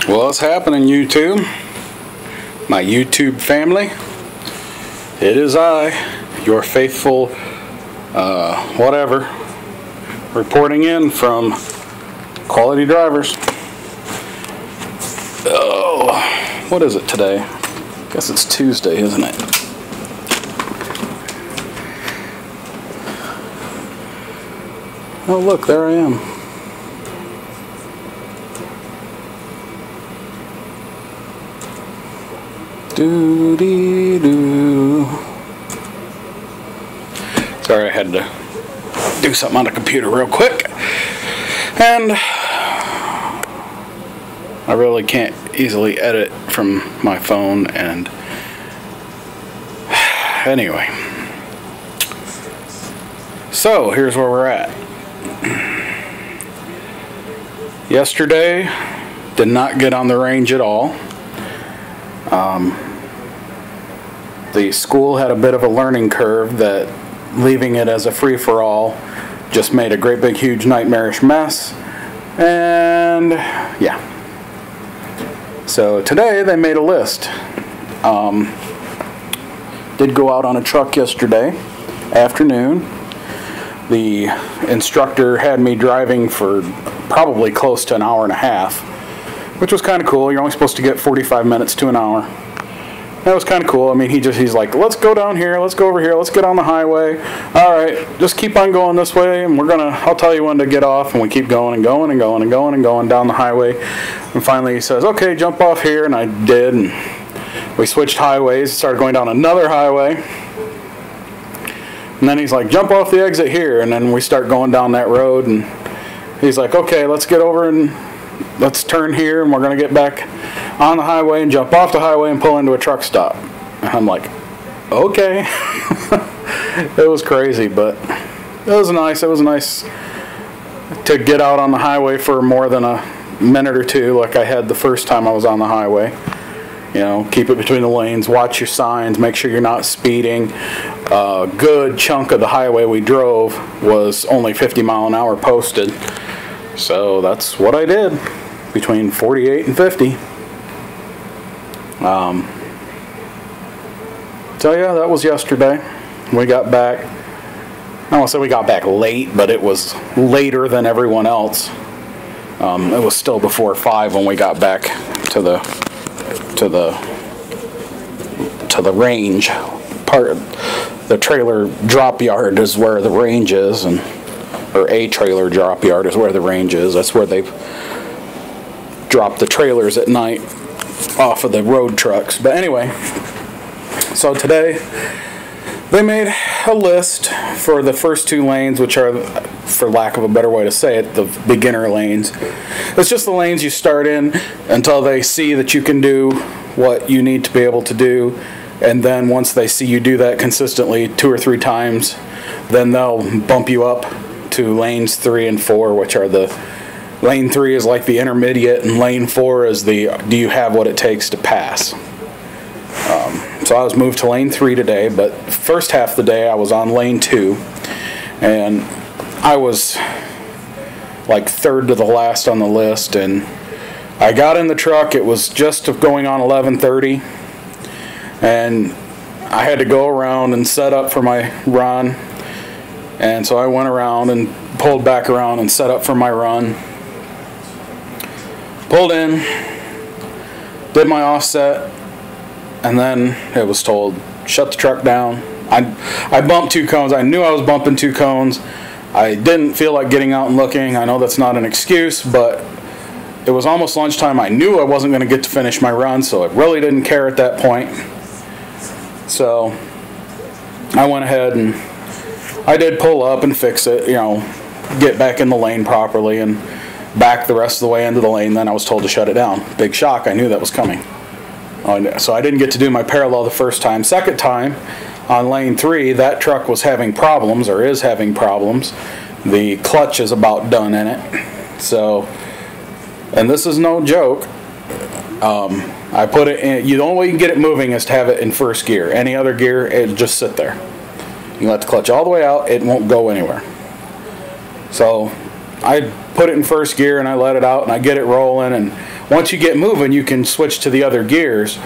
What's happening, YouTube? My YouTube family? It is I, your faithful, whatever, reporting in from Quality Drivers. Oh, what is it today? I guess it's Tuesday, isn't it? Oh, look, there I am. Doo-dee-doo. Sorry, I had to do something on the computer real quick. And I really can't easily edit from my phone, and anyway. So, here's where we're at. Yesterday, did not get on the range at all. The school had a bit of a learning curve that leaving it as a free-for-all just made a great big huge nightmarish mess, and yeah. So today they made a list. Did go out on a truck yesterday afternoon. The instructor had me driving for probably close to an hour and a half, which was kind of cool. You're only supposed to get 45 minutes to an hour. That was kind of cool. I mean, he's like, let's go down here, let's go over here, let's get on the highway. All right, just keep on going this way, and I'll tell you when to get off. And we keep going and going and going and going and going down the highway. And finally he says, okay, jump off here, and I did. And we switched highways, started going down another highway. And then he's like, jump off the exit here, and then we start going down that road, and he's like, okay, let's get over and let's turn here, and we're going to get back on the highway and jump off the highway and pull into a truck stop. And I'm like, okay. It was crazy, but it was nice. It was nice to get out on the highway for more than a minute or two like I had the first time I was on the highway. You know, keep it between the lanes, watch your signs, make sure you're not speeding. A good chunk of the highway we drove was only 50 mile an hour posted. So that's what I did, between 48 and 50. So yeah, that was yesterday. We got back, I don't want to say we got back late, but it was later than everyone else. It was still before 5 when we got back to the range. Part of the trailer drop yard is where the range is, or a trailer drop yard is where the range is. That's where they drop the trailers at night off of the road trucks. But anyway, so today they made a list for the first 2 lanes, which are, for lack of a better way to say it, the beginner lanes. It's just the lanes you start in until they see that you can do what you need to be able to do, and then once they see you do that consistently 2 or 3 times, then they'll bump you up to lanes 3 and 4, which are lane 3 is like the intermediate, and lane 4 is the do you have what it takes to pass. So I was moved to lane 3 today, but first half of the day I was on lane 2, and I was like 3rd to the last on the list, and I got in the truck. It was just going on 11:30, and I had to go around and set up for my run. And so I went around and pulled back around and set up for my run. Pulled in, did my offset, and then it was told, shut the truck down. I bumped 2 cones. I knew I was bumping 2 cones. I didn't feel like getting out and looking. I know that's not an excuse, but it was almost lunchtime. I knew I wasn't going to get to finish my run, so I really didn't care at that point. So I went ahead and I did pull up and fix it, you know, get back in the lane properly and back the rest of the way into the lane. Then I was told to shut it down. Big shock. I knew that was coming. So I didn't get to do my parallel the first time. Second time, on lane 3, that truck was having problems, or is having problems. The clutch is about done in it. So, and this is no joke, I put it in, the only way you can get it moving is to have it in first gear. Any other gear, it'll just sit there. You let the clutch all the way out, it won't go anywhere. So I put it in first gear and I let it out and I get it rolling, and once you get moving, you can switch to the other gears,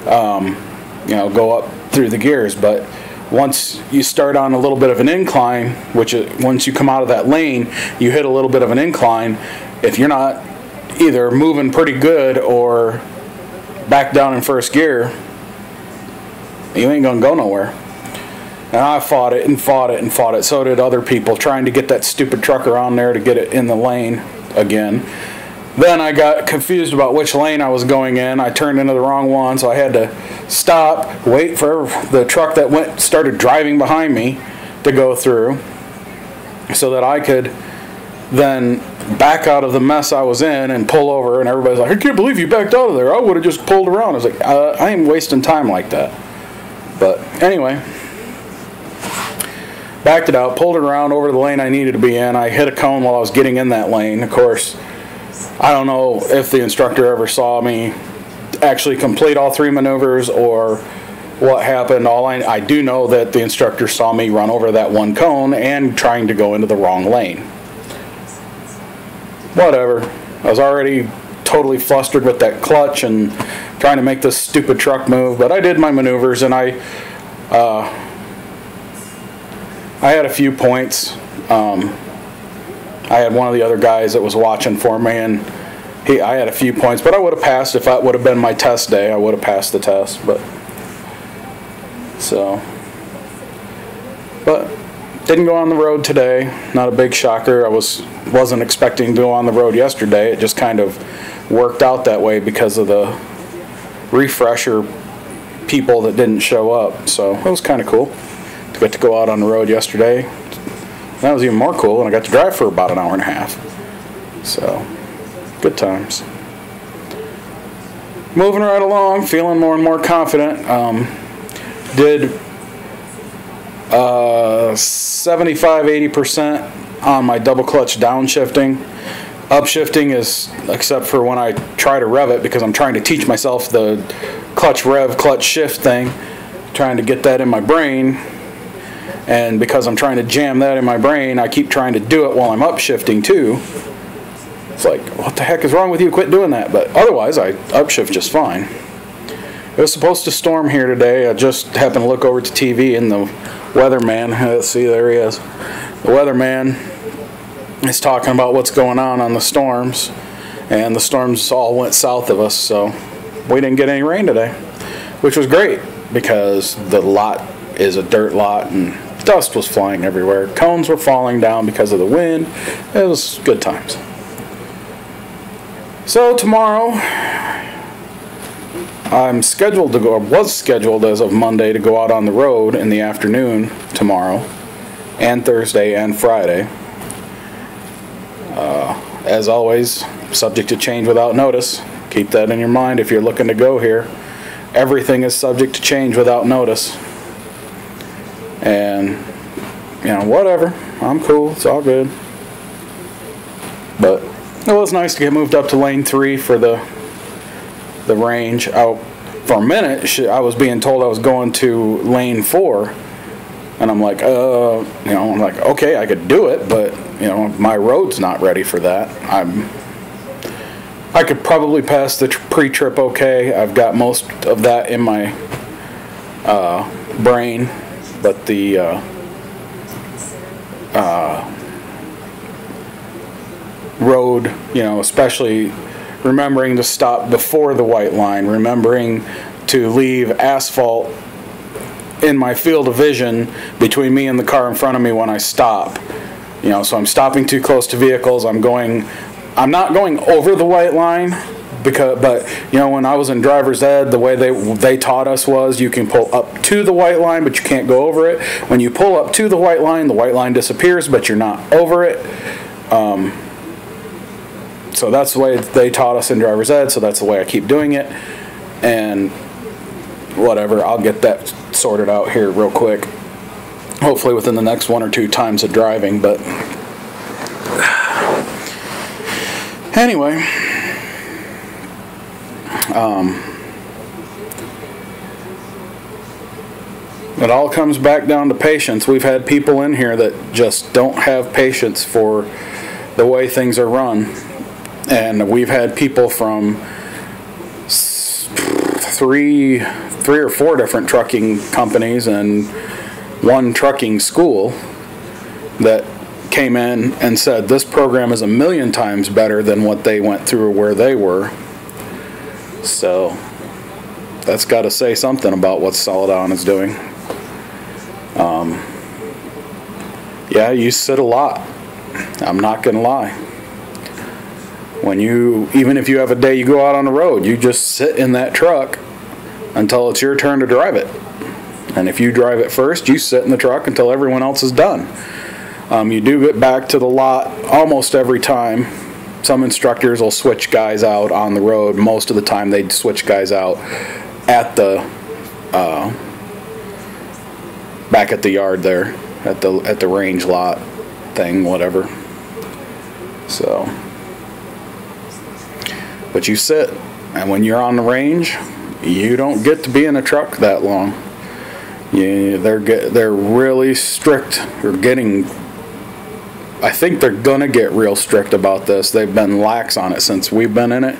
you know, go up through the gears. But once you start on a little bit of an incline, which once you come out of that lane, you hit a little bit of an incline. If you're not either moving pretty good or back down in first gear, you ain't gonna go nowhere. And I fought it and fought it and fought it. So did other people trying to get that stupid trucker on there to get it in the lane again. Then I got confused about which lane I was going in. I turned into the wrong one, so I had to stop, wait for the truck that started driving behind me to go through, so that I could then back out of the mess I was in and pull over. And everybody's like, I can't believe you backed out of there. I would have just pulled around. I was like, I ain't wasting time like that. But anyway, backed it out, pulled it around over the lane I needed to be in. I hit a cone while I was getting in that lane. Of course, I don't know if the instructor ever saw me actually complete all 3 maneuvers or what happened. I do know that the instructor saw me run over that one cone and trying to go into the wrong lane. Whatever. I was already totally flustered with that clutch and trying to make this stupid truck move, but I did my maneuvers, and I had a few points. I had one of the other guys that was watching for me, and I had a few points, but I would have passed if that would have been my test day. I would have passed the test, but didn't go on the road today. Not a big shocker. I wasn't expecting to go on the road yesterday. It just kind of worked out that way because of the refresher people that didn't show up. So it was kind of cool to get to go out on the road yesterday. That was even more cool, and I got to drive for about an hour and a half. So, good times. Moving right along, feeling more and more confident. Did 75-80% on my double clutch downshifting. Upshifting is, except for when I try to rev it, because I'm trying to teach myself the clutch rev, clutch shift thing, trying to get that in my brain. And because I'm trying to jam that in my brain, I keep trying to do it while I'm upshifting too. It's like, what the heck is wrong with you? Quit doing that. But otherwise, I upshift just fine. It was supposed to storm here today. I just happened to look over to TV, and the weatherman, let's see, there he is. The weatherman is talking about what's going on the storms. And the storms all went south of us, so we didn't get any rain today, which was great because the lot is a dirt lot, and dust was flying everywhere. Cones were falling down because of the wind. It was good times. So tomorrow, I'm scheduled to go, or was scheduled as of Monday, to go out on the road in the afternoon tomorrow, and Thursday and Friday. As always, subject to change without notice. Keep that in your mind if you're looking to go here. Everything is subject to change without notice. And, you know, whatever. I'm cool. It's all good. But it was nice to get moved up to lane 3 for the range. For a minute, I was being told I was going to lane 4. And I'm like, okay, I could do it, but, you know, my road's not ready for that. I could probably pass the pre-trip okay. I've got most of that in my brain. But the road, you know, especially remembering to stop before the white line, remembering to leave asphalt in my field of vision between me and the car in front of me when I stop. You know, so I'm stopping too close to vehicles. I'm not going over the white line. But you know, when I was in driver's ed, the way they taught us was you can pull up to the white line, but you can't go over it. When you pull up to the white line disappears, but you're not over it. So that's the way they taught us in driver's ed, so that's the way I keep doing it. And whatever, I'll get that sorted out here real quick. Hopefully within the next 1 or 2 times of driving, but anyway. It all comes back down to patience. We've had people in here that just don't have patience for the way things are run. And we've had people from three or four different trucking companies and one trucking school that came in and said this program is 1,000,000 times better than what they went through where they were. So that's got to say something about what Celadon is doing. Yeah, you sit a lot. I'm not gonna lie. Even if you have a day you go out on the road, you just sit in that truck until it's your turn to drive it. And if you drive it first, you sit in the truck until everyone else is done. You do get back to the lot almost every time. Some instructors will switch guys out on the road. Most of the time they'd switch guys out at the back at the yard there, at the range lot thing, whatever. So, but you sit, and when you're on the range, you don't get to be in a truck that long. They're really strict. I think they're gonna get real strict about this. They've been lax on it since we've been in it,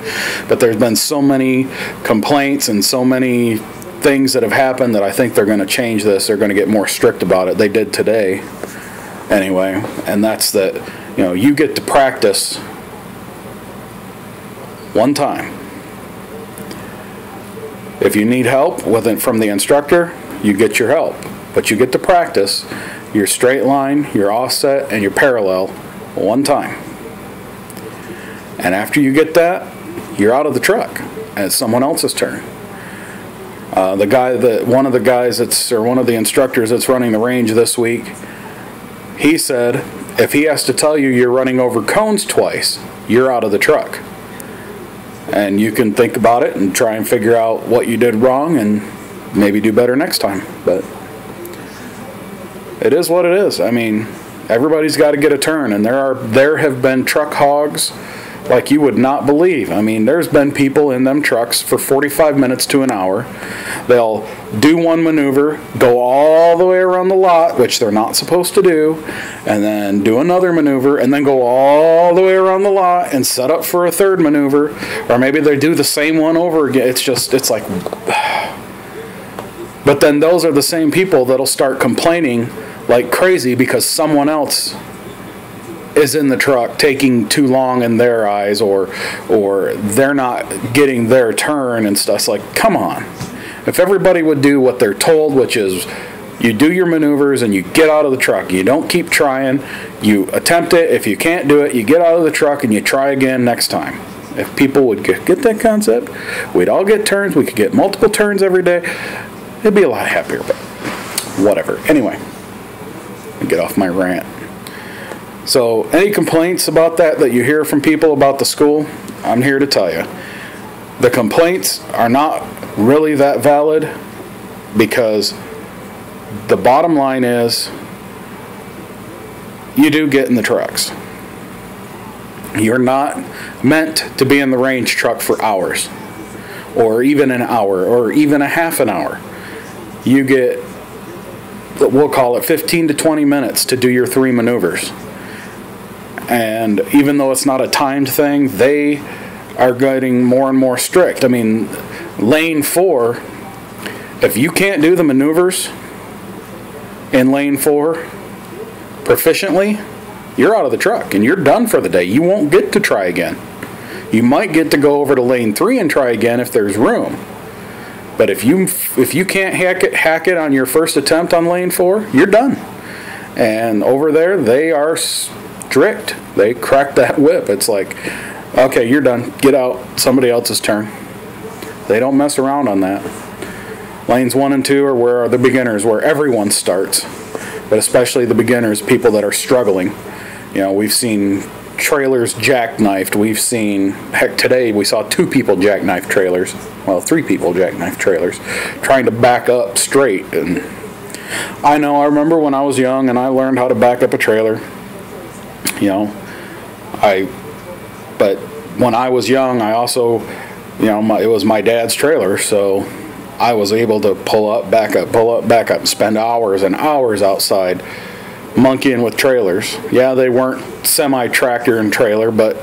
but there's been so many complaints and so many things that have happened that I think they're gonna change this. They're gonna get more strict about it. They did today, anyway, and that's that. You get to practice one time. If you need help from the instructor, you get your help, but you get to practice your straight line, your offset, and your parallel one time. And after you get that, you're out of the truck, and it's someone else's turn. One of the instructors that's running the range this week, he said if he has to tell you you're running over cones twice, you're out of the truck. And you can think about it and try and figure out what you did wrong and maybe do better next time. But it is what it is. I mean, everybody's got to get a turn, and there have been truck hogs like you would not believe. I mean, there's been people in them trucks for 45 minutes to an hour. They'll do one maneuver, go all the way around the lot, which they're not supposed to do, and then do another maneuver, and then go all the way around the lot and set up for a third maneuver, or maybe they do the same one over again. It's like, but then those are the same people that'll start complaining like crazy because someone else is in the truck taking too long in their eyes, or they're not getting their turn and stuff. It's like, come on. If everybody would do what they're told, which is you do your maneuvers and you get out of the truck. You don't keep trying. You attempt it. If you can't do it, you get out of the truck and you try again next time. If people would get that concept, we'd all get turns. We could get multiple turns every day. It'd be a lot happier, but whatever. Anyway, I'll get off my rant. So any complaints about that you hear from people about the school, I'm here to tell you. The complaints are not really that valid, because the bottom line is you do get in the trucks. You're not meant to be in the range truck for hours, or even an hour, or even a half an hour. You get, we'll call it 15 to 20 minutes to do your 3 maneuvers. And even though it's not a timed thing, they are getting more and more strict. I mean, lane 4, if you can't do the maneuvers in lane 4 proficiently, you're out of the truck and you're done for the day. You won't get to try again. You might get to go over to lane 3 and try again if there's room. But if you can't hack it on your first attempt on lane 4, you're done. And over there, they are strict. They crack that whip. It's like, okay, you're done. Get out. Somebody else's turn. They don't mess around on that. Lanes 1 and 2 are where the beginners, where everyone starts, but especially the beginners, people that are struggling. You know, we've seen trailers jackknifed. We've seen, heck, today we saw 2 people jackknife trailers. Well, 3 people jackknife trailers, trying to back up straight. And I remember when I was young and I learned how to back up a trailer. You know, but when I was young, I also, it was my dad's trailer, so I was able to pull up, back up, spend hours and hours outside monkeying with trailers. Yeah, they weren't semi-tractor and trailer, but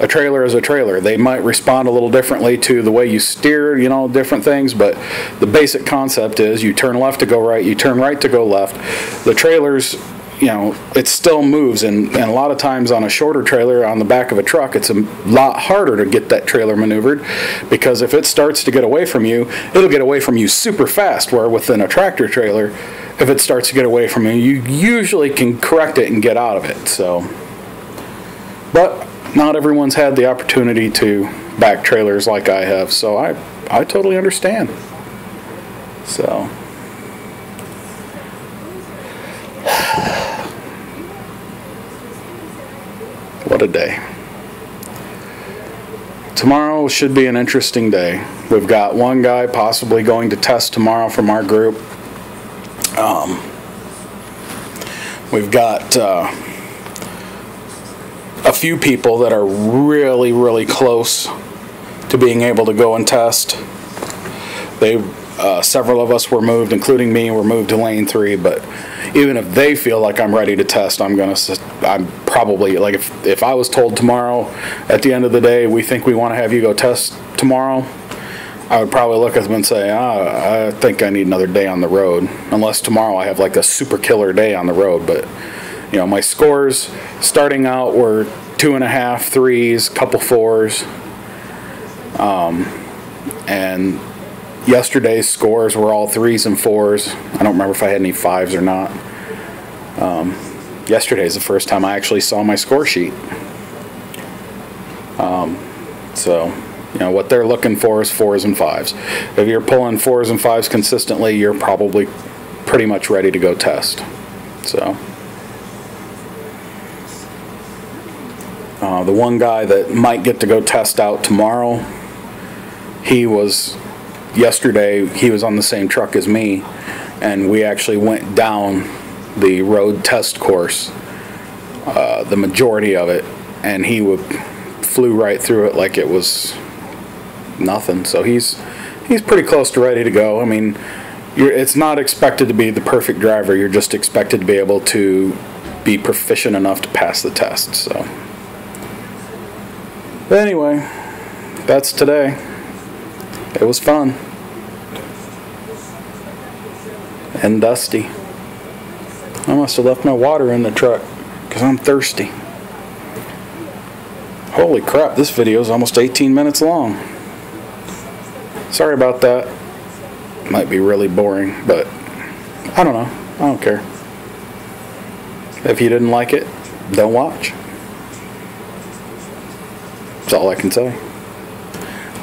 a trailer is a trailer. They might respond a little differently to the way you steer, you know, different things, but the basic concept is you turn left to go right, you turn right to go left. The trailers, you know, it still moves, and a lot of times on a shorter trailer on the back of a truck, it's a lot harder to get that trailer maneuvered, because if it starts to get away from you, it'll get away from you super fast, where within a tractor trailer, if it starts to get away from you, you usually can correct it and get out of it. So, but not everyone's had the opportunity to back trailers like I have, so I totally understand. So what a day. Tomorrow should be an interesting day. We've got one guy possibly going to test tomorrow from our group. We've got a few people that are really, really close to being able to go and test. Several of us were moved, including me, were moved to lane 3, but even if they feel like I'm ready to test, I'm probably, like, if I was told tomorrow at the end of the day, we think we want to have you go test tomorrow, I would probably look at them and say, I think I need another day on the road, unless tomorrow I have like a super killer day on the road. But you know, my scores starting out were 2.5 3s, couple 4s, and yesterday's scores were all 3s and 4s. I don't remember if I had any 5s or not. Yesterday's the first time I actually saw my score sheet. So, you know, what they're looking for is 4s and 5s. If you're pulling 4s and 5s consistently, you're probably pretty much ready to go test. So, the one guy that might get to go test out tomorrow, yesterday he was on the same truck as me, and we actually went down the road test course, the majority of it, and he flew right through it like it was nothing. So he's pretty close to ready to go. I mean, it's not expected to be the perfect driver. You're just expected to be able to be proficient enough to pass the test. So, but anyway, that's today. It was fun and dusty. I must have left my water in the truck because I'm thirsty. Holy crap, this video is almost 18 minutes long. Sorry about that. Might be really boring, but I don't know. I don't care. If you didn't like it, don't watch. That's all I can say.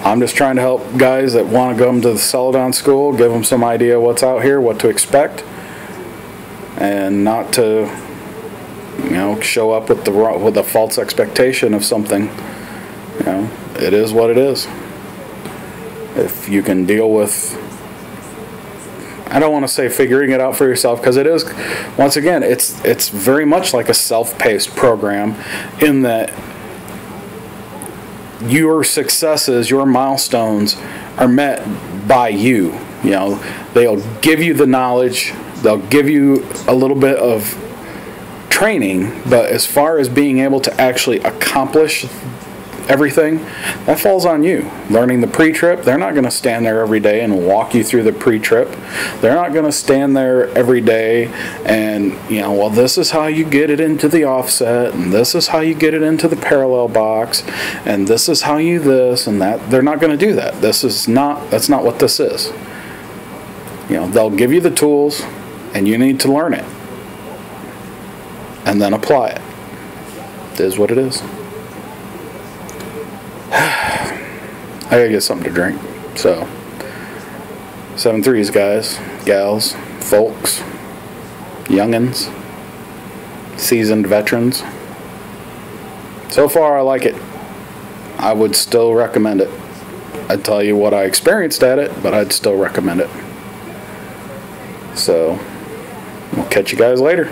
I'm just trying to help guys that want to come to the Celadon School, give them some idea what's out here, what to expect, and not to, you know, show up with the false expectation of something. You know, it is what it is. If you can deal with, I don't want to say figuring it out for yourself, because it is, once again, it's very much like a self-paced program, in that your successes, your milestones are met by you. You know, they'll give you the knowledge, they'll give you a little bit of training, but as far as being able to actually accomplish everything, that falls on you. Learning the pre-trip, they're not going to stand there every day and walk you through the pre-trip. They're not going to stand there every day and, you know, well, this is how you get it into the offset, and this is how you get it into the parallel box, and this is how you this and that. They're not going to do that. That's not what this is. You know, they'll give you the tools, and you need to learn it and then apply it. It is what it is. I gotta get something to drink. So, 7-3s, guys, gals, folks, youngins, seasoned veterans. So far, I like it. I would still recommend it. I'd tell you what I experienced at it, but I'd still recommend it. So, we'll catch you guys later.